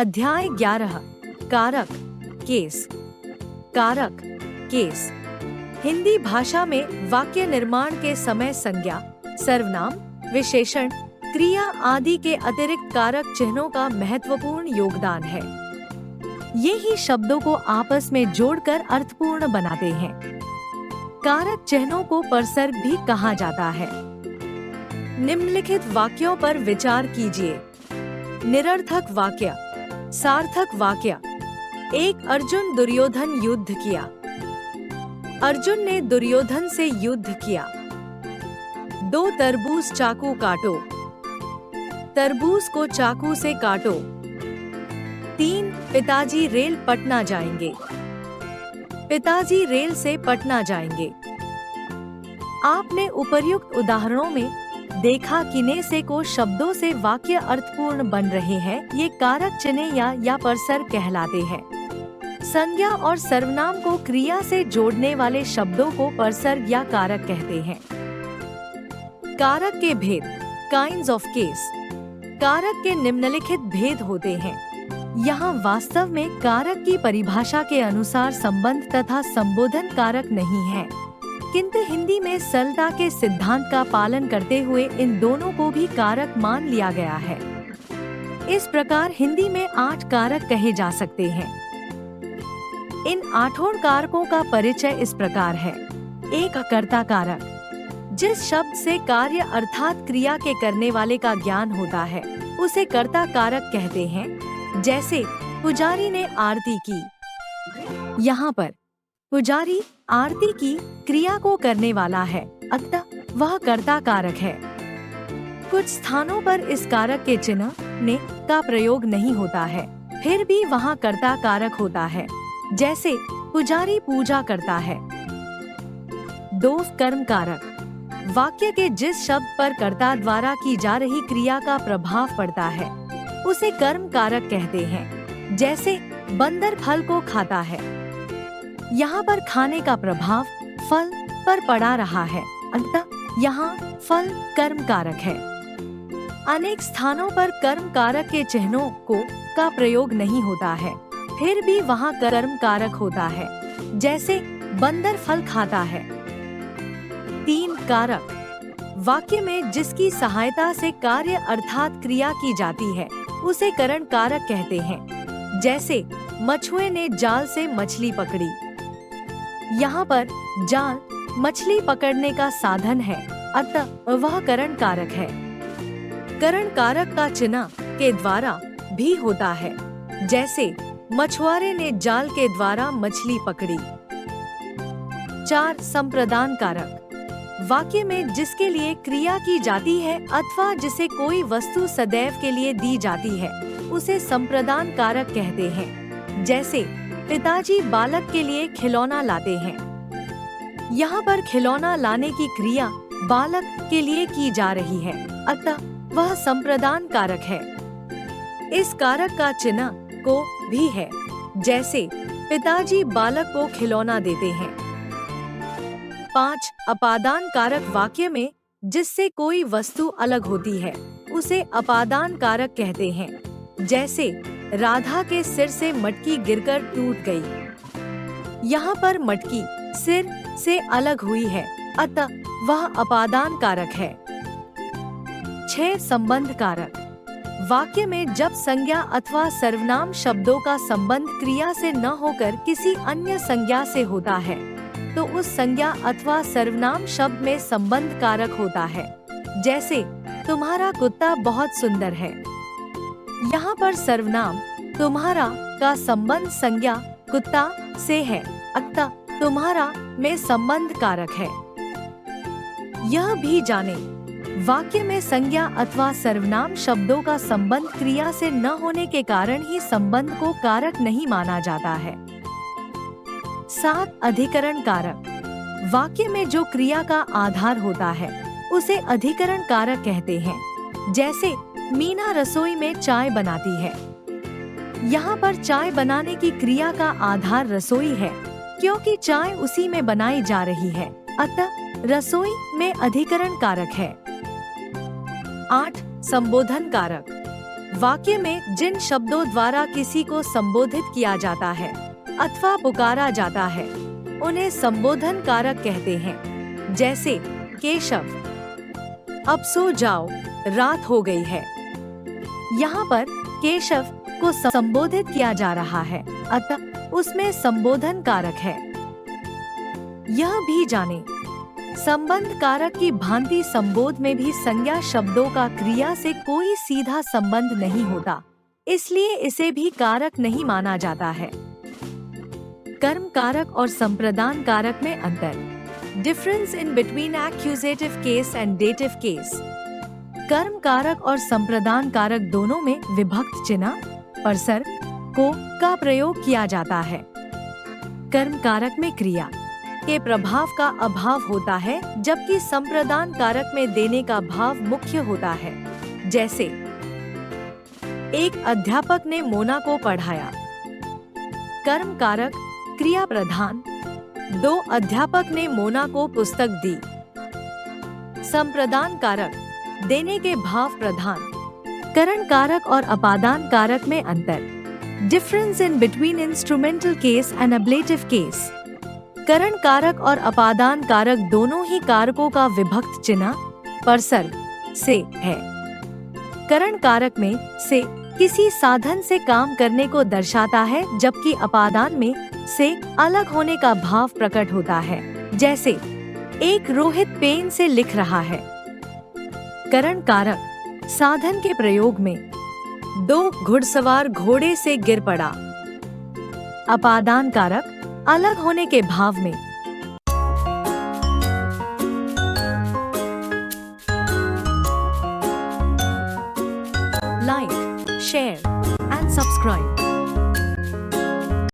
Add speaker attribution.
Speaker 1: अध्याय 11 कारक केस। कारक केस हिंदी भाषा में वाक्य निर्माण के समय संज्ञा, सर्वनाम, विशेषण, क्रिया आदि के अतिरिक्त कारक चिन्हों का महत्वपूर्ण योगदान है। ये ही शब्दों को आपस में जोड़कर अर्थपूर्ण बनाते हैं। कारक चिन्हों को परसर्ग भी कहा जाता है। निम्नलिखित वाक्यों पर विचार कीजिए। निरर्थक वाक्य, सार्थक वाक्य। 1 अर्जुन दुर्योधन युद्ध किया। अर्जुन ने दुर्योधन से युद्ध किया। 2 तरबूज चाकू काटो। तरबूज को चाकू से काटो। 3 पिताजी रेल पटना जाएंगे। पिताजी रेल से पटना जाएंगे। आपने उपर्युक्त उदाहरणों में देखा किने से को शब्दों से वाक्य अर्थपूर्ण बन रहे हैं। ये कारक चिन्ह या परसर्ग कहलाते हैं। संज्ञा और सर्वनाम को क्रिया से जोड़ने वाले शब्दों को परसर्ग या कारक कहते हैं। कारक के भेद, काइंड्स ऑफ केस। कारक के निम्नलिखित भेद होते हैं। यहाँ वास्तव में कारक की परिभाषा के अनुसार संबंध तथा संबोधन कारक नहीं है, किंतु हिंदी में सरलता के सिद्धांत का पालन करते हुए इन दोनों को भी कारक मान लिया गया है। इस प्रकार हिंदी में 8 कारक कहे जा सकते हैं। इन 8 कारकों का परिचय इस प्रकार है। 1 कर्ता कारक, जिस शब्द से कार्य अर्थात क्रिया के करने वाले का ज्ञान होता है उसे कर्ता कारक कहते हैं। जैसे पुजारी ने आरती की। यहाँ पर पुजारी आरती की क्रिया को करने वाला है, अतः वह कर्ता कारक है। कुछ स्थानों पर इस कारक के चिन्ह ने का प्रयोग नहीं होता है, फिर भी वहाँ कर्ता कारक होता है। जैसे पुजारी पूजा करता है। 2 कर्म कारक, वाक्य के जिस शब्द पर कर्ता द्वारा की जा रही क्रिया का प्रभाव पड़ता है उसे कर्म कारक कहते हैं। जैसे बंदर फल को खाता है। यहाँ पर खाने का प्रभाव फल पर पड़ा रहा है, अतः यहाँ फल कर्म कारक है। अनेक स्थानों पर कर्म कारक के चिन्हों का प्रयोग नहीं होता है, फिर भी वहाँ कर्म कारक होता है। जैसे बंदर फल खाता है। 3 कारक, वाक्य में जिसकी सहायता से कार्य अर्थात क्रिया की जाती है उसे करण कारक कहते हैं। जैसे मछुए ने जाल से मछली पकड़ी। यहाँ पर जाल मछली पकड़ने का साधन है, अतः वह करण कारक है। करण कारक का चिन्ह के द्वारा भी होता है। जैसे मछुआरे ने जाल के द्वारा मछली पकड़ी। 4 संप्रदान कारक, वाक्य में जिसके लिए क्रिया की जाती है अथवा जिसे कोई वस्तु सदैव के लिए दी जाती है उसे संप्रदान कारक कहते हैं। जैसे पिताजी बालक के लिए खिलौना लाते हैं। यहाँ पर खिलौना लाने की क्रिया बालक के लिए की जा रही है, अतः वह संप्रदान कारक है। इस कारक का चिन्ह को भी है। जैसे पिताजी बालक को खिलौना देते हैं। 5 अपादान कारक, वाक्य में जिससे कोई वस्तु अलग होती है उसे अपादान कारक कहते हैं। जैसे राधा के सिर से मटकी गिरकर टूट गई। यहाँ पर मटकी सिर से अलग हुई है, अतः वह अपादान कारक है। 6 संबंध कारक, वाक्य में जब संज्ञा अथवा सर्वनाम शब्दों का संबंध क्रिया से न होकर किसी अन्य संज्ञा से होता है तो उस संज्ञा अथवा सर्वनाम शब्द में संबंध कारक होता है। जैसे तुम्हारा कुत्ता बहुत सुंदर है। यहाँ पर सर्वनाम तुम्हारा का संबंध संज्ञा कुत्ता से है, अतः तुम्हारा में संबंध कारक है। यह भी जाने, वाक्य में संज्ञा अथवा सर्वनाम शब्दों का संबंध क्रिया से न होने के कारण ही संबंध को कारक नहीं माना जाता है। 7 अधिकरण कारक, वाक्य में जो क्रिया का आधार होता है उसे अधिकरण कारक कहते हैं। जैसे मीना रसोई में चाय बनाती है। यहाँ पर चाय बनाने की क्रिया का आधार रसोई है, क्योंकि चाय उसी में बनाई जा रही है, अतः रसोई में अधिकरण कारक है। 8 संबोधन कारक, वाक्य में जिन शब्दों द्वारा किसी को संबोधित किया जाता है अथवा पुकारा जाता है उन्हें संबोधन कारक कहते हैं। जैसे केशव, अब सो जाओ, रात हो गई है। यहाँ पर केशव को संबोधित किया जा रहा है, अतः उसमें संबोधन कारक है। यह भी जाने, संबंध कारक की भांति संबोध में भी संज्ञा शब्दों का क्रिया से कोई सीधा संबंध नहीं होता, इसलिए इसे भी कारक नहीं माना जाता है। कर्म कारक और संप्रदान कारक में अंतर। Difference in between accusative case and dative case. कर्म कारक और संप्रदान कारक दोनों में विभक्त चिन्ह परसर को का प्रयोग किया जाता है। कर्म कारक में क्रिया के प्रभाव का अभाव होता है, जबकि संप्रदान कारक में देने का भाव मुख्य होता है। जैसे एक अध्यापक ने मोना को पढ़ाया। कर्म कारक क्रिया प्रधान, 2 अध्यापक ने मोना को पुस्तक दी। संप्रदान कारक देने के भाव प्रधान। करण कारक और अपादान कारक में अंतर। Difference in between instrumental case and ablative case. करण कारक और अपादान कारक दोनों ही कारकों का विभक्त चिन्ह परसर से है। करण कारक में से किसी साधन से काम करने को दर्शाता है, जबकि अपादान में से अलग होने का भाव प्रकट होता है। जैसे एक रोहित पेन से लिख रहा है। करण कारक साधन के प्रयोग में 2 घुड़सवार घोड़े से गिर पड़ा। अपादान कारक अलग होने के भाव में। Like, share and subscribe.